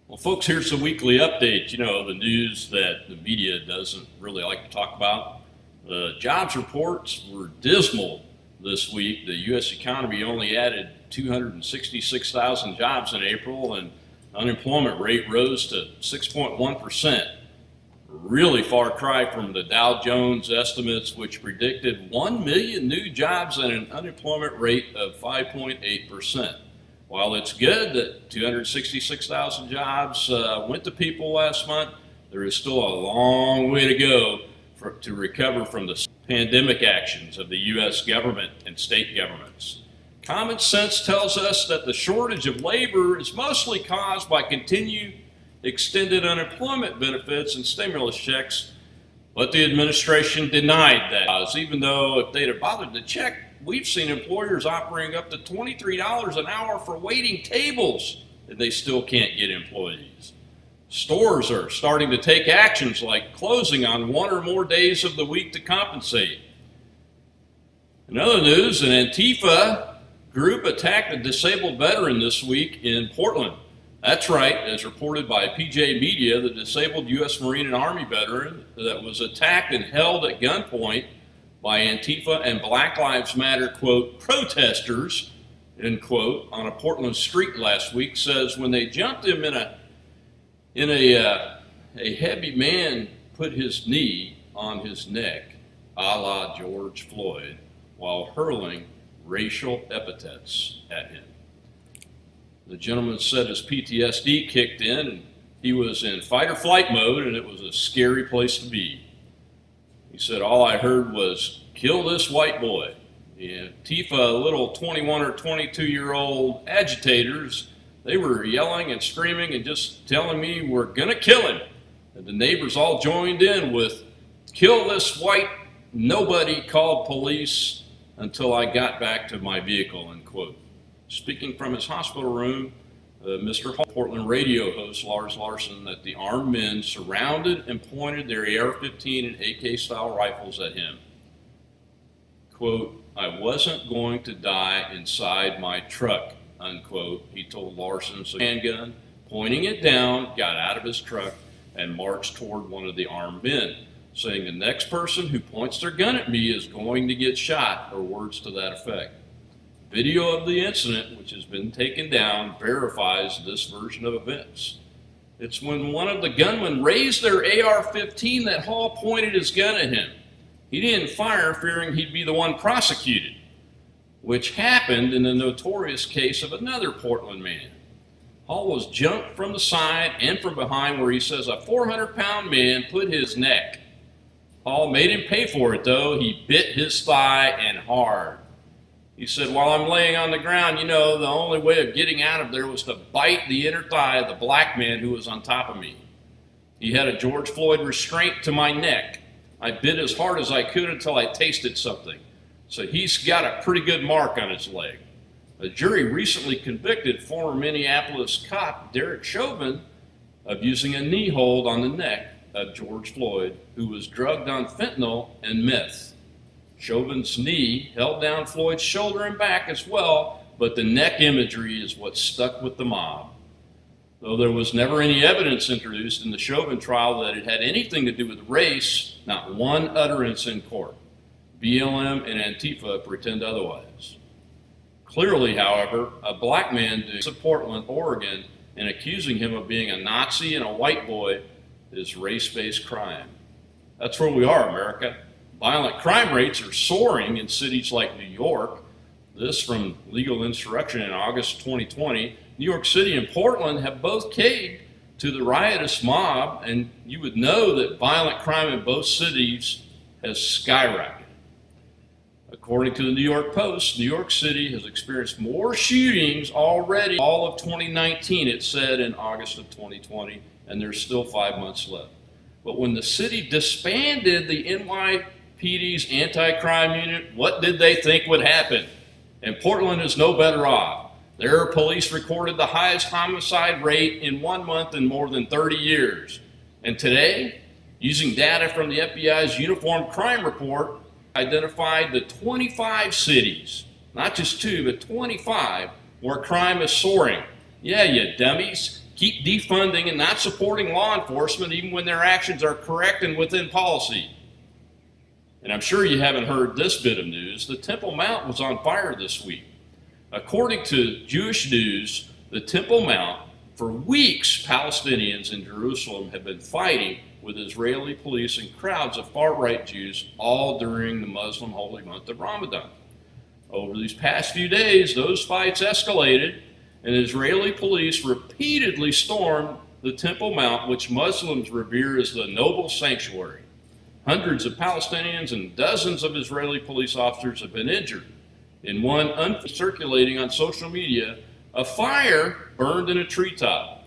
Well, folks, here's a weekly update. You know, the news that the media doesn't really like to talk about. The jobs reports were dismal this week. The U.S. economy only added 266,000 jobs in April, and unemployment rate rose to 6.1%. Really far cry from the Dow Jones estimates, which predicted 1 million new jobs and an unemployment rate of 5.8%. While it's good that 266,000 jobs went to people last month, there is still a long way to go to recover from the pandemic actions of the U.S. government and state governments. Common sense tells us that the shortage of labor is mostly caused by continued extended unemployment benefits and stimulus checks, but the administration denied that. Even though if they'd have bothered to check, we've seen employers offering up to $23 an hour for waiting tables, and they still can't get employees. Stores are starting to take actions like closing on one or more days of the week to compensate. In other news, an Antifa group attacked a disabled veteran this week in Portland. That's right, as reported by PJ Media, the disabled U.S. Marine and Army veteran that was attacked and held at gunpoint by Antifa and Black Lives Matter, quote, protesters, end quote, on a Portland street last week, says when they jumped him a heavy man put his knee on his neck, a la George Floyd, while hurling racial epithets at him. The gentleman said his PTSD kicked in and he was in fight or flight mode, and it was a scary place to be. He said, all I heard was, kill this white boy. The Antifa, little 21 or 22-year-old agitators, they were yelling and screaming and just telling me we're gonna kill him. And the neighbors all joined in with, kill this white nobody, called police until I got back to my vehicle, end quote. Speaking from his hospital room, Mr. Portland radio host Lars Larson, that the armed men surrounded and pointed their AR-15 and AK-style rifles at him. Quote, I wasn't going to die inside my truck, unquote, he told Larson. So handgun, pointing it down, got out of his truck and marched toward one of the armed men, saying the next person who points their gun at me is going to get shot, or words to that effect. Video of the incident, which has been taken down, verifies this version of events. It's when one of the gunmen raised their AR-15 that Hall pointed his gun at him. He didn't fire, fearing he'd be the one prosecuted, which happened in the notorious case of another Portland man. Hall was jumped from the side and from behind, where he says a 400-pound man put his neck. Hall made him pay for it, though. He bit his thigh, and hard. He said, while I'm laying on the ground, you know, the only way of getting out of there was to bite the inner thigh of the black man who was on top of me. He had a George Floyd restraint to my neck. I bit as hard as I could until I tasted something. So he's got a pretty good mark on his leg. A jury recently convicted former Minneapolis cop Derek Chauvin of using a knee hold on the neck of George Floyd, who was drugged on fentanyl and meth. Chauvin's knee held down Floyd's shoulder and back as well, but the neck imagery is what stuck with the mob. Though there was never any evidence introduced in the Chauvin trial that it had anything to do with race, not one utterance in court. BLM and Antifa pretend otherwise. Clearly, however, a black man in Portland, Oregon, and accusing him of being a Nazi and a white boy is race-based crime. That's where we are, America. Violent crime rates are soaring in cities like New York. This from Legal Insurrection in August 2020. New York City and Portland have both caved to the riotous mob, and you would know that violent crime in both cities has skyrocketed. According to the New York Post, New York City has experienced more shootings already all of 2019, it said in August of 2020, and there's still 5 months left. But when the city disbanded the NYPD's anti-crime unit, what did they think would happen? And Portland is no better off. Their police recorded the highest homicide rate in 1 month in more than 30 years. And today, using data from the FBI's Uniform Crime Report, identified the 25 cities, not just 2, but 25, where crime is soaring. Yeah, you dummies. keep defunding and not supporting law enforcement even when their actions are correct and within policy. And I'm sure you haven't heard this bit of news. The Temple Mount was on fire this week. According to Jewish News, the Temple Mount, for weeks, Palestinians in Jerusalem have been fighting with Israeli police and crowds of far-right Jews all during the Muslim holy month of Ramadan. Over these past few days, those fights escalated, and Israeli police repeatedly stormed the Temple Mount, which Muslims revere as the noble sanctuary. Hundreds of Palestinians and dozens of Israeli police officers have been injured. In one circulating on social media, a fire burned in a treetop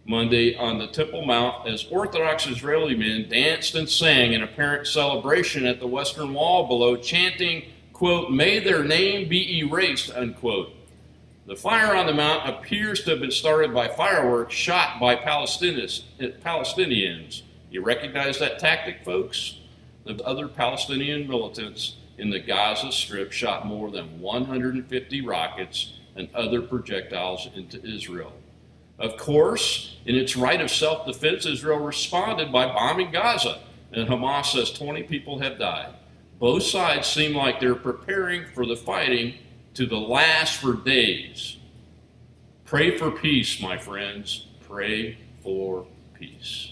Monday on the Temple Mount as Orthodox Israeli men danced and sang in apparent celebration at the Western Wall below, chanting, quote, "May their name be erased," unquote. The fire on the mount appears to have been started by fireworks shot by Palestinians. You recognize that tactic, folks? The other Palestinian militants in the Gaza Strip shot more than 150 rockets and other projectiles into Israel. Of course, in its right of self-defense, Israel responded by bombing Gaza, and Hamas says 20 people have died. Both sides seem like they're preparing for the fighting to last for days. Pray for peace, my friends. Pray for peace.